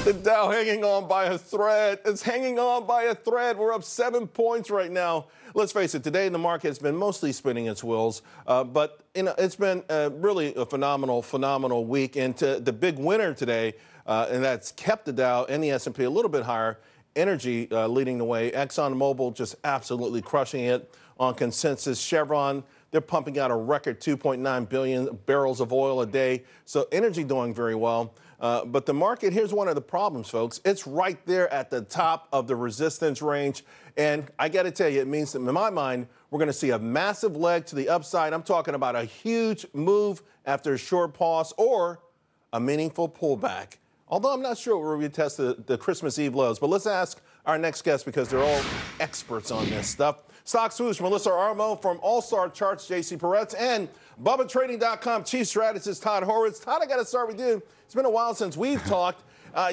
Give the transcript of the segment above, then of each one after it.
The Dow hanging on by a thread. It's hanging on by a thread. We're up 7 points right now. Let's face it, today the market has been mostly spinning its wheels, but it's been really a phenomenal week. And the big winner today, and that's kept the Dow and the S&P a little bit higher. Energy leading the way. ExxonMobil just absolutely crushing it on consensus. Chevron, they're pumping out a record 2.9 billion barrels of oil a day. So energy doing very well. But the market, here's one of the problems, folks. It's right there at the top of the resistance range. And I got to tell you, it means that in my mind, we're going to see a massive leg to the upside. I'm talking about a huge move after a short pause or a meaningful pullback. Although I'm not sure where we test the Christmas Eve lows. But let's ask our next guest because they're all experts on this stuff. Stock Swoosh, Melissa Armo from All-Star Charts, JC Parets, and BubbaTrading.com Chief Strategist Todd Horwitz. Todd, I got to start with you. It's been a while since we've talked.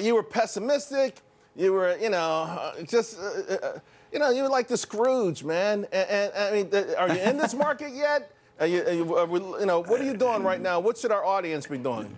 You were pessimistic. You were, you were like the Scrooge, man. And I mean, are you in this market yet? What are you doing right now? What should our audience be doing?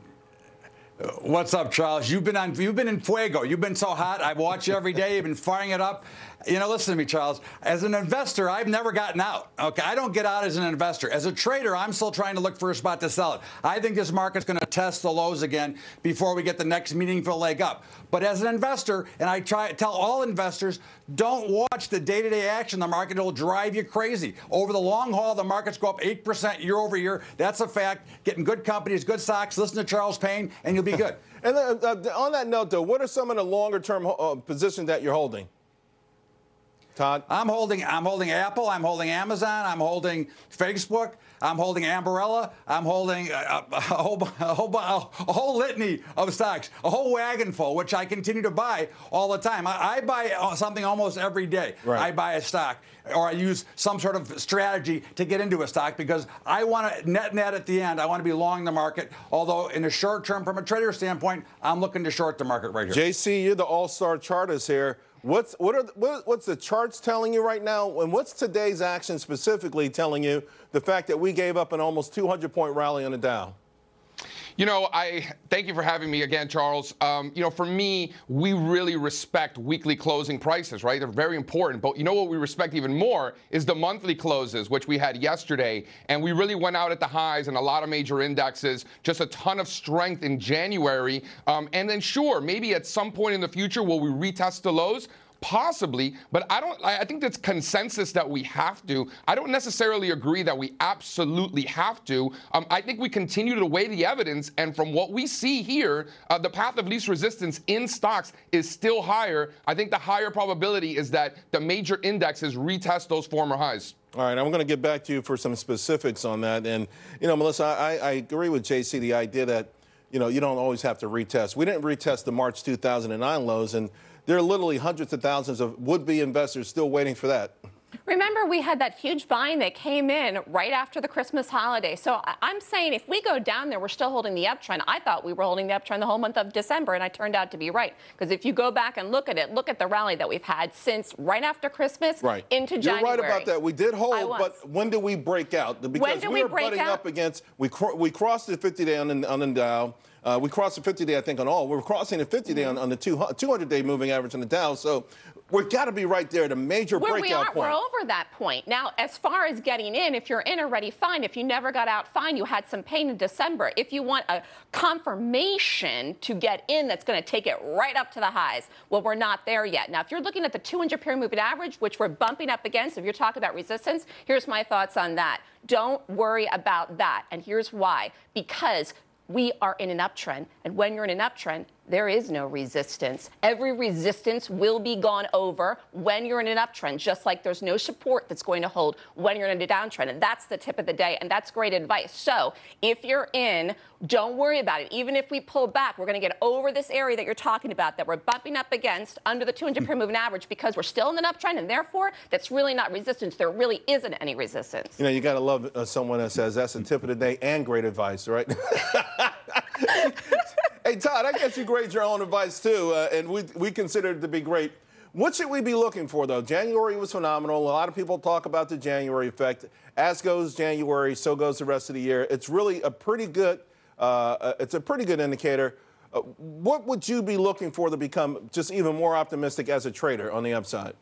What's up, Charles? You've been in fuego. You've been so hot. I watch you every day. You've been firing it up. Listen to me, Charles. As an investor, I've never gotten out. Okay, I don't get out as an investor. As a trader, I'm still trying to look for a spot to sell it. I think this market's going to test the lows again before we get the next meaningful leg up. But as an investor, and I tell all investors, don't watch the day-to-day action. The market will drive you crazy. Over the long haul, the markets go up 8% year over year. That's a fact. Getting good companies, good stocks. Listen to Charles Payne, and you'll be good. And on that note, though, what are some of the longer-term positions that you're holding? Todd? I'm holding Apple. I'm holding Amazon. I'm holding Facebook. I'm holding Ambarella. I'm holding a whole litany of stocks, a whole wagon full, which I continue to buy all the time. I buy something almost every day. Right. I buy a stock, or I use some sort of strategy to get into a stock because I want to net at the end. I want to be long the market. Although in the short term, from a trader standpoint, I'm looking to short the market right here. JC, you're the all-star chartist here. What's the charts telling you right now, and what's today's action specifically telling you? The fact that we gave up an almost 200-point rally on the Dow. I thank you for having me again, Charles. For me, we really respect weekly closing prices, right? They're very important. But what we respect even more is the monthly closes, which we had yesterday. And we really went out at the highs in a lot of major indexes, just a ton of strength in January. And then, sure, maybe at some point in the future, will we retest the lows? Possibly, but I think that's consensus that we have to. I don't necessarily agree that we absolutely have to. I think we continue to weigh the evidence, and from what we see here, the path of least resistance in stocks is still higher. I think the higher probability is that the major indexes retest those former highs. All right, I'm going to get back to you for some specifics on that. And, Melissa, I agree with JC, the idea that, you don't always have to retest. We didn't retest the March 2009 lows, and there are literally hundreds of thousands of would-be investors still waiting for that. Remember, we had that huge buying that came in right after the Christmas holiday. So I'm saying if we go down there, we're still holding the uptrend. I thought we were holding the uptrend the whole month of December, and I turned out to be right. Because if you go back and look at it, look at the rally that we've had since right after Christmas into January. You're right about that. We did hold, but when do we break out? Because we were butting up against, we crossed the 50-day on the Dow. We crossed the 50-day, I think, on all. We're crossing the 50-day on the 200-day moving average on the Dow. So we've got to be right there at a major breakout point. We're over that point. Now, as far as getting in, if you're in already, fine. If you never got out, fine. You had some pain in December. If you want a confirmation to get in that's going to take it right up to the highs, well, we're not there yet. Now, if you're looking at the 200-period moving average, which we're bumping up against, if you're talking about resistance, here's my thoughts on that. Don't worry about that. And here's why. Because we are in an uptrend, and when you're in an uptrend, there is no resistance. Every resistance will be gone over when you're in an uptrend, just like there's no support that's going to hold when you're in a downtrend. And that's the tip of the day, and that's great advice. So if you're in, don't worry about it. Even if we pull back, we're going to get over this area that you're talking about that we're bumping up against under the 200-period moving average because we're still in an uptrend, and therefore that's really not resistance. There really isn't any resistance. You got to love someone that says that's the tip of the day and great advice, right? Hey, Todd, I guess you grade your own advice, too, and we consider it to be great. What should we be looking for, though? January was phenomenal. A lot of people talk about the January effect. As goes January, so goes the rest of the year. It's really a pretty good indicator. What would you be looking for to become just even more optimistic as a trader on the upside?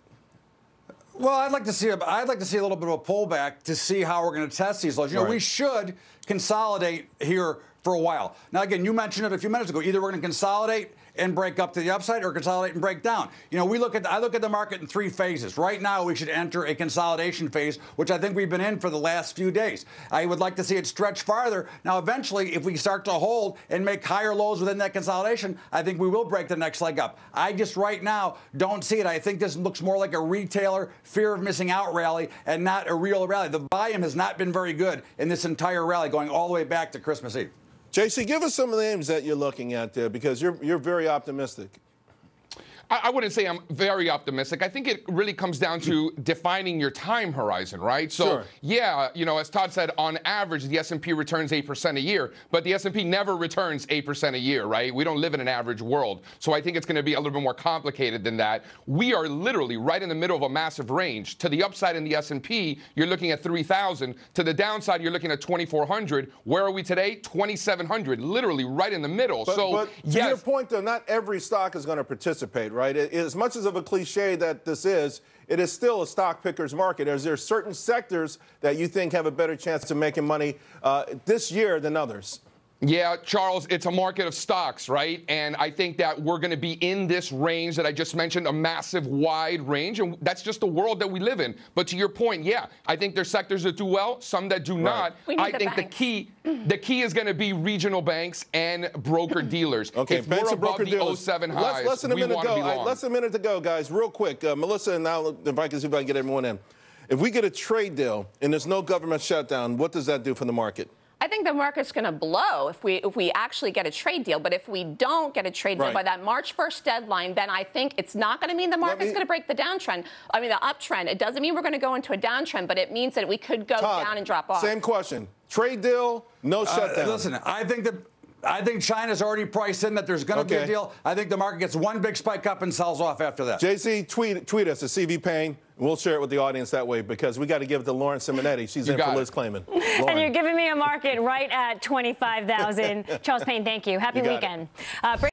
Well, I'd like to see a little bit of a pullback to see how we're going to test these lows. You know, we should consolidate here for a while. Now, again, you mentioned it a few minutes ago. Either we're going to consolidate and break up to the upside or consolidate and break down. You know, I look at the market in 3 phases. Right now, we should enter a consolidation phase, which I think we've been in for the last few days. I would like to see it stretch farther. Now, eventually, if we start to hold and make higher lows within that consolidation, I think we will break the next leg up. I just right now don't see it. I think this looks more like a retailer fear of missing out rally and not a real rally. The volume has not been very good in this entire rally going all the way back to Christmas Eve. JC, give us some of the names that you're looking at there because you're very optimistic. I wouldn't say I'm very optimistic. I think it really comes down to defining your time horizon, right? So, sure. Yeah, you know, as Todd said, on average, the S&P returns 8% a year, but the S&P never returns 8% a year, right? We don't live in an average world. So I think it's going to be a little bit more complicated than that. We are literally right in the middle of a massive range. To the upside in the S&P, you're looking at 3,000. To the downside, you're looking at 2,400. Where are we today? 2,700, literally right in the middle. But to yes. your point, though, not every stock is going to participate, right? As much as of a cliche that this is, it is still a stock picker's market. Is there certain sectors that you think have a better chance of making money this year than others? Yeah, Charles, it's a market of stocks, right? And I think that we're going to be in this range that I just mentioned, a massive wide range. And that's just the world that we live in. But to your point, yeah, I think there's sectors that do well, some that do not. I think the key is going to be regional banks and broker dealers. Okay, if banks we're and broker above dealers. the 07 highs, Less than a we minute want to be long. Less than a minute to go, guys. Real quick, Melissa, and now if I can see if I can get everyone in. If we get a trade deal and there's no government shutdown, what does that do for the market? I think the market's going to blow if we actually get a trade deal. But if we don't get a trade deal by that March 1st deadline, then I think it's not going to mean the market's going to break the downtrend. I mean, the uptrend. It doesn't mean we're going to go into a downtrend, but it means that we could go down and drop off. Same question. Trade deal, no shutdown. Listen, I think China's already priced in that there's going to be a deal. I think the market gets one big spike up and sells off after that. JC, tweet us at CV Payne. We'll share it with the audience that way because we got to give it to Lauren Simonetti. She's in for Liz Klayman. And you're giving me a market right at 25,000. Charles Payne, thank you. Happy weekend.